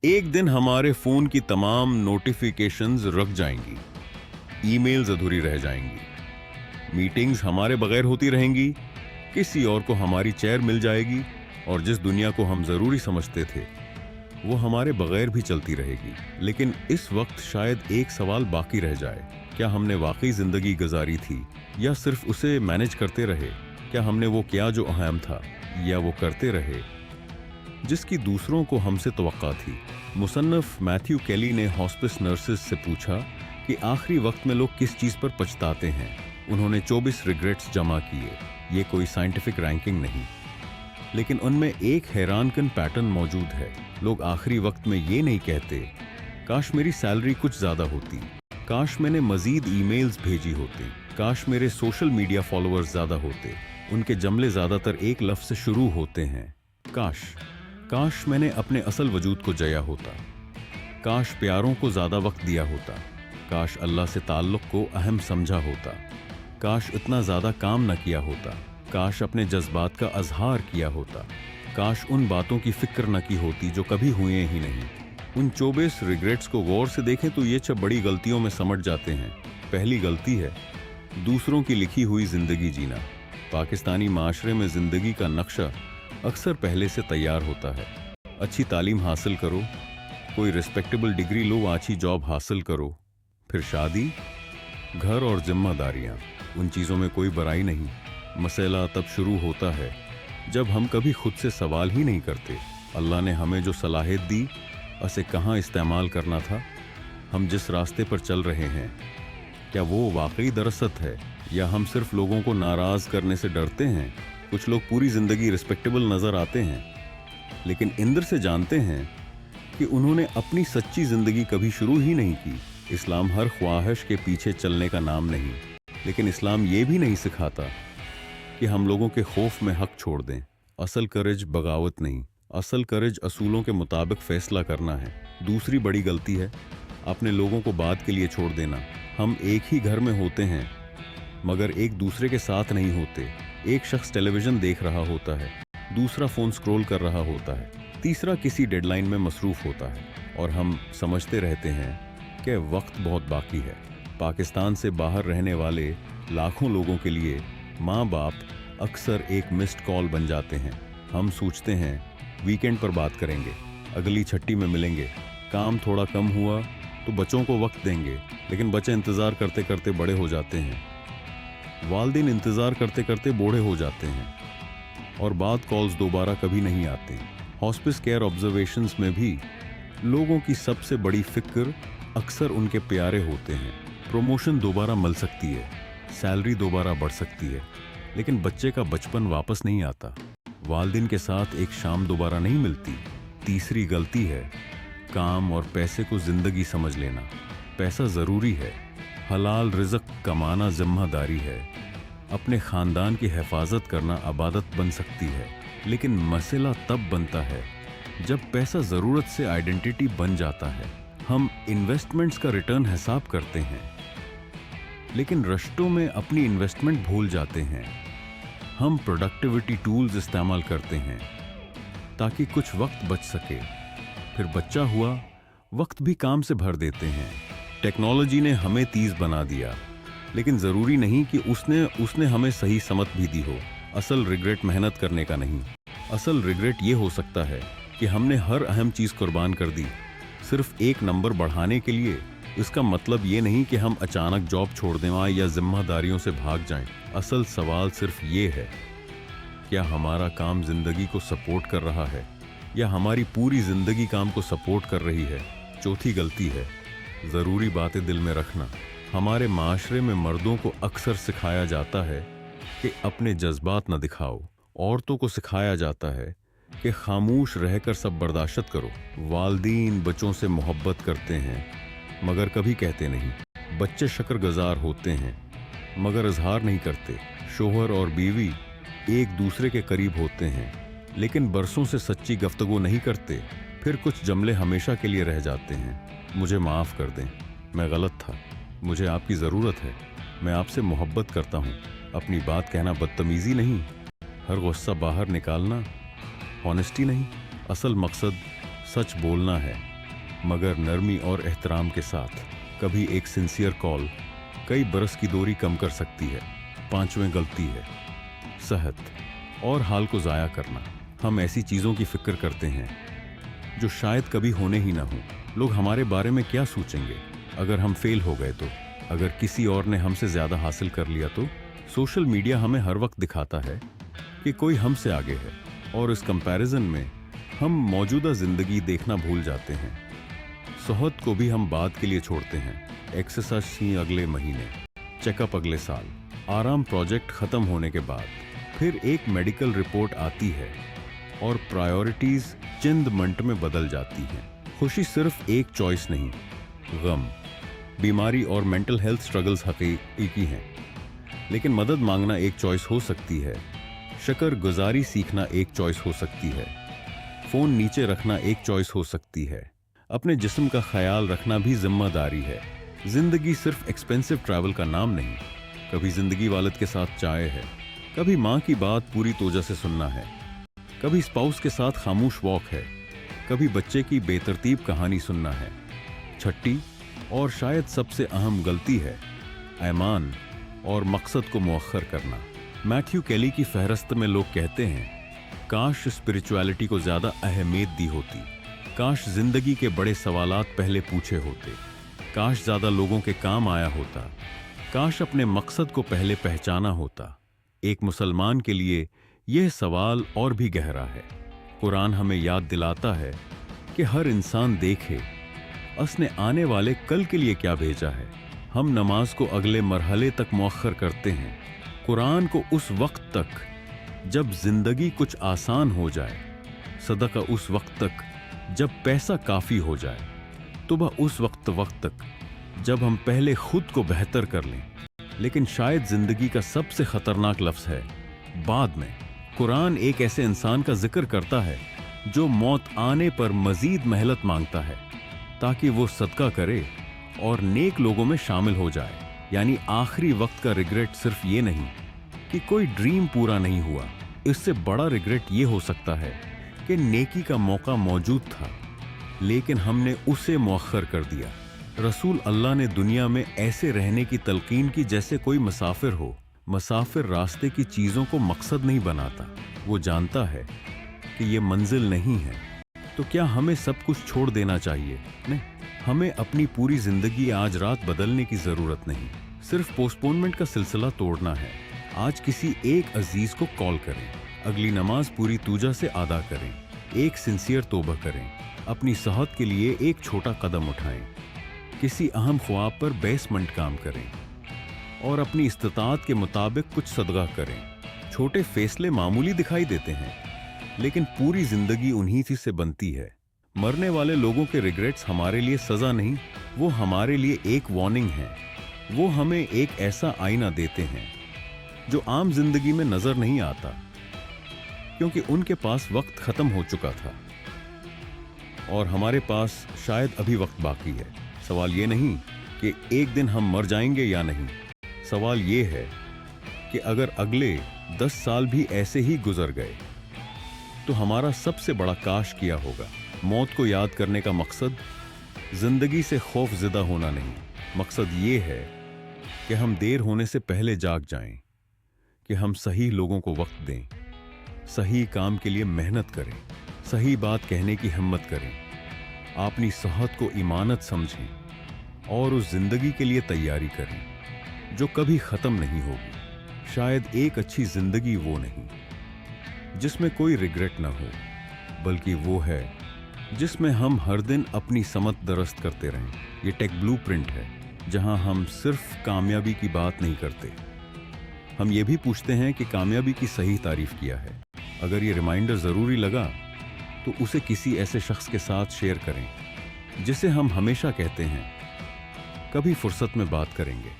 एक दिन हमारे फोन की तमाम नोटिफिकेशंस रुक जाएंगी, ईमेल्स अधूरी रह जाएंगी, मीटिंग्स हमारे बगैर होती रहेंगी, किसी और को हमारी चेयर मिल जाएगी और जिस दुनिया को हम जरूरी समझते थे वो हमारे बगैर भी चलती रहेगी। लेकिन इस वक्त शायद एक सवाल बाकी रह जाए, क्या हमने वाकई जिंदगी गुजारी थी या सिर्फ उसे मैनेज करते रहे? क्या हमने वो किया जो अहम था या वो करते रहे जिसकी दूसरों को हमसे तवक्का थी? मुसन्नफ मैथ्यू केली ने हॉस्पिस नर्सेस से पूछा कि आखिरी वक्त में लोग किस चीज पर पछताते हैं। उन्होंने 24 रिग्रेट्स जमा किए। ये कोई साइंटिफिक रैंकिंग नहीं, लेकिन उनमें एक हैरानकुन पैटर्न मौजूद है। लोग आखिरी वक्त में ये नहीं कहते काश मेरी सैलरी कुछ ज्यादा होती, काश मैंने मजीद ईमेल्स भेजी होती, काश मेरे सोशल मीडिया फॉलोअर्स ज्यादा होते। उनके जमले ज्यादातर एक लफ्ज से शुरू होते हैं, काश। काश मैंने अपने असल वजूद को जया होता, काश प्यारों को ज्यादा वक्त दिया होता, काश अल्लाह से ताल्लुक को अहम समझा होता, काश इतना ज्यादा काम न किया होता, काश अपने जज्बात का अजहार किया होता, काश उन बातों की फिक्र न की होती जो कभी हुए ही नहीं। उन 24 रिग्रेट्स को गौर से देखें तो ये 6 बड़ी गलतियों में समट जाते हैं। पहली गलती है दूसरों की लिखी हुई जिंदगी जीना। पाकिस्तानी माशरे में जिंदगी का नक्शा अक्सर पहले से तैयार होता है। अच्छी तालीम हासिल करो, कोई रिस्पेक्टेबल डिग्री लो, अच्छी जॉब हासिल करो, फिर शादी, घर और जिम्मेदारियां। उन चीज़ों में कोई बुराई नहीं। मसला तब शुरू होता है जब हम कभी खुद से सवाल ही नहीं करते, अल्लाह ने हमें जो सलाहियत दी उसे कहाँ इस्तेमाल करना था? हम जिस रास्ते पर चल रहे हैं क्या वो वाकई दरअसत है या हम सिर्फ लोगों को नाराज करने से डरते हैं? कुछ लोग पूरी जिंदगी रिस्पेक्टेबल नजर आते हैं, लेकिन अंदर से जानते हैं कि उन्होंने अपनी सच्ची जिंदगी कभी शुरू ही नहीं की। इस्लाम हर ख्वाहिश के पीछे चलने का नाम नहीं, लेकिन इस्लाम ये भी नहीं सिखाता कि हम लोगों के खौफ में हक छोड़ दें। असल करेज बगावत नहीं, असल करेज असूलों के मुताबिक फैसला करना है। दूसरी बड़ी गलती है अपने लोगों को बाद के लिए छोड़ देना। हम एक ही घर में होते हैं मगर एक दूसरे के साथ नहीं होते। एक शख्स टेलीविजन देख रहा होता है, दूसरा फोन स्क्रॉल कर रहा होता है, तीसरा किसी डेडलाइन में मसरूफ होता है और हम समझते रहते हैं कि वक्त बहुत बाकी है। पाकिस्तान से बाहर रहने वाले लाखों लोगों के लिए माँ बाप अक्सर एक मिस्ड कॉल बन जाते हैं। हम सोचते हैं वीकेंड पर बात करेंगे, अगली छुट्टी में मिलेंगे। काम थोड़ा कम हुआ तो बच्चों को वक्त देंगे, लेकिन बच्चे इंतज़ार करते करते बड़े हो जाते हैं। वालिदैन इंतज़ार करते करते बूढ़े हो जाते हैं और बाद कॉल्स दोबारा कभी नहीं आते। हॉस्पिस केयर ऑब्जर्वेशंस में भी लोगों की सबसे बड़ी फिक्र अक्सर उनके प्यारे होते हैं। प्रमोशन दोबारा मिल सकती है, सैलरी दोबारा बढ़ सकती है, लेकिन बच्चे का बचपन वापस नहीं आता। वालिदैन के साथ एक शाम दोबारा नहीं मिलती। तीसरी गलती है काम और पैसे को जिंदगी समझ लेना। पैसा ज़रूरी है, हलाल रिज़्क कमाना जिम्मेदारी है, अपने ख़ानदान की हिफाजत करना इबादत बन सकती है, लेकिन मसला तब बनता है जब पैसा ज़रूरत से आइडेंटिटी बन जाता है। हम इन्वेस्टमेंट्स का रिटर्न हिसाब करते हैं, लेकिन रिश्तों में अपनी इन्वेस्टमेंट भूल जाते हैं। हम प्रोडक्टिविटी टूल्स इस्तेमाल करते हैं ताकि कुछ वक्त बच सके, फिर बच्चा हुआ वक्त भी काम से भर देते हैं। टेक्नोलॉजी ने हमें तेज बना दिया, लेकिन ज़रूरी नहीं कि उसने हमें सही समत भी दी हो। असल रिग्रेट मेहनत करने का नहीं, असल रिग्रेट ये हो सकता है कि हमने हर अहम चीज़ कुर्बान कर दी सिर्फ एक नंबर बढ़ाने के लिए। इसका मतलब ये नहीं कि हम अचानक जॉब छोड़ दें या जिम्मेदारियों से भाग जाएं। असल सवाल सिर्फ ये है, क्या हमारा काम जिंदगी को सपोर्ट कर रहा है या हमारी पूरी जिंदगी काम को सपोर्ट कर रही है? चौथी गलती है ज़रूरी बातें दिल में रखना। हमारे माशरे में मर्दों को अक्सर सिखाया जाता है कि अपने जज्बात न दिखाओ, औरतों को सिखाया जाता है कि खामोश रहकर सब बर्दाश्त करो। वालिदैन बच्चों से मोहब्बत करते हैं मगर कभी कहते नहीं। बच्चे शुक्रगुजार होते हैं मगर इजहार नहीं करते। शोहर और बीवी एक दूसरे के करीब होते हैं लेकिन बरसों से सच्ची गुफ्तगू नहीं करते। फिर कुछ जमले हमेशा के लिए रह जाते हैं। मुझे माफ़ कर दें, मैं गलत था, मुझे आपकी ज़रूरत है, मैं आपसे मोहब्बत करता हूँ। अपनी बात कहना बदतमीज़ी नहीं, हर गुस्सा बाहर निकालना ऑनेस्टी नहीं। असल मकसद सच बोलना है। मगर नरमी और एहतराम के साथ। कभी एक सिंसियर कॉल कई बरस की दूरी कम कर सकती है। 5वें गलती है सेहत और हाल को ज़ाया करना। हम ऐसी चीज़ों की फिक्र करते हैं जो शायद कभी होने ही ना हो। लोग हमारे बारे में क्या सोचेंगे अगर हम फेल हो गए तो, अगर किसी और ने हमसे ज़्यादा हासिल कर लिया तो। सोशल मीडिया हमें हर वक्त दिखाता है कि कोई हमसे आगे है, और इस कंपैरिजन में हम मौजूदा ज़िंदगी देखना भूल जाते हैं। सेहत को भी हम बाद के लिए छोड़ते हैं। एक्सरसाइज ही अगले महीने, चेकअप अगले साल, आराम प्रोजेक्ट ख़त्म होने के बाद, फिर एक मेडिकल रिपोर्ट आती है और प्रायोरिटीज़ चंद मिनट में बदल जाती हैं। खुशी सिर्फ एक चॉइस नहीं, गम, बीमारी और मेंटल हेल्थ स्ट्रगल्स हकीकी हैं। लेकिन मदद मांगना एक चॉइस हो सकती है, शुक्रगुजारी सीखना एक चॉइस हो सकती है, फ़ोन नीचे रखना एक चॉइस हो सकती है, अपने जिस्म का ख्याल रखना भी जिम्मेदारी है। ज़िंदगी सिर्फ एक्सपेंसिव ट्रैवल का नाम नहीं। कभी ज़िंदगी वालिद के साथ चाय है, कभी माँ की बात पूरी तोजा से सुनना है, कभी स्पाउस के साथ खामोश वॉक है, कभी बच्चे की बेतरतीब कहानी सुनना है। छठी और शायद सबसे अहम गलती है ईमान और मकसद को मुअख्खर करना। मैथ्यू केली की फहरस्त में लोग कहते हैं, काश स्पिरिचुअलिटी को ज़्यादा अहमियत दी होती, काश ज़िंदगी के बड़े सवालात पहले पूछे होते, काश ज़्यादा लोगों के काम आया होता, काश अपने मकसद को पहले पहचाना होता। एक मुसलमान के लिए यह सवाल और भी गहरा है। कुरान हमें याद दिलाता है कि हर इंसान देखे उसने आने वाले कल के लिए क्या भेजा है। हम नमाज को अगले मरहले तक मुअख्खर करते हैं, कुरान को उस वक्त तक जब जिंदगी कुछ आसान हो जाए, सदका उस वक्त तक जब पैसा काफ़ी हो जाए, तौबा उस वक्त तक जब हम पहले खुद को बेहतर कर लें। लेकिन शायद जिंदगी का सबसे खतरनाक लफ्ज़ है बाद में। कुरान एक ऐसे इंसान का जिक्र करता है जो मौत आने पर मजीद मेहनत मांगता है ताकि वो सदका करे और नेक लोगों में शामिल हो जाए। यानी आखिरी वक्त का रिग्रेट सिर्फ ये नहीं कि कोई ड्रीम पूरा नहीं हुआ, इससे बड़ा रिग्रेट ये हो सकता है कि नेकी का मौका मौजूद था लेकिन हमने उसे मुअख्खर कर दिया। रसूल अल्लाह ने दुनिया में ऐसे रहने की तलकीन की जैसे कोई मुसाफिर हो। मुसाफिर रास्ते की चीज़ों को मकसद नहीं बनाता, वो जानता है कि ये मंजिल नहीं है। तो क्या हमें सब कुछ छोड़ देना चाहिए? नहीं, हमें अपनी पूरी जिंदगी आज रात बदलने की ज़रूरत नहीं, सिर्फ पोस्टपोनमेंट का सिलसिला तोड़ना है। आज किसी एक अजीज़ को कॉल करें, अगली नमाज पूरी तूजा से अदा करें, एक सिंसियर तौबा करें, अपनी सेहत के लिए एक छोटा कदम उठाएं, किसी अहम ख्वाब पर बेसमेंट काम करें और अपनी इस्तिताअत के मुताबिक कुछ सदका करें। छोटे फैसले मामूली दिखाई देते हैं लेकिन पूरी जिंदगी उन्हीं से बनती है। मरने वाले लोगों के रिग्रेट्स हमारे लिए सज़ा नहीं, वो हमारे लिए एक वार्निंग है। वो हमें एक ऐसा आईना देते हैं जो आम जिंदगी में नजर नहीं आता क्योंकि उनके पास वक्त खत्म हो चुका था और हमारे पास शायद अभी वक्त बाकी है। सवाल ये नहीं कि एक दिन हम मर जाएंगे या नहीं, सवाल ये है कि अगर अगले 10 साल भी ऐसे ही गुजर गए तो हमारा सबसे बड़ा काश किया होगा। मौत को याद करने का मकसद जिंदगी से खौफ ज़िदा होना नहीं, मकसद ये है कि हम देर होने से पहले जाग जाएं, कि हम सही लोगों को वक्त दें, सही काम के लिए मेहनत करें, सही बात कहने की हिम्मत करें, अपनी सेहत को इमानत समझें और उस जिंदगी के लिए तैयारी करें जो कभी ख़त्म नहीं होगी। शायद एक अच्छी जिंदगी वो नहीं जिसमें कोई रिग्रेट ना हो, बल्कि वो है जिसमें हम हर दिन अपनी समत दरस्त करते रहें। ये टेक ब्लूप्रिंट है जहां हम सिर्फ कामयाबी की बात नहीं करते, हम ये भी पूछते हैं कि कामयाबी की सही तारीफ किया है। अगर ये रिमाइंडर ज़रूरी लगा तो उसे किसी ऐसे शख्स के साथ शेयर करें जिसे हम हमेशा कहते हैं कभी फुर्सत में बात करेंगे।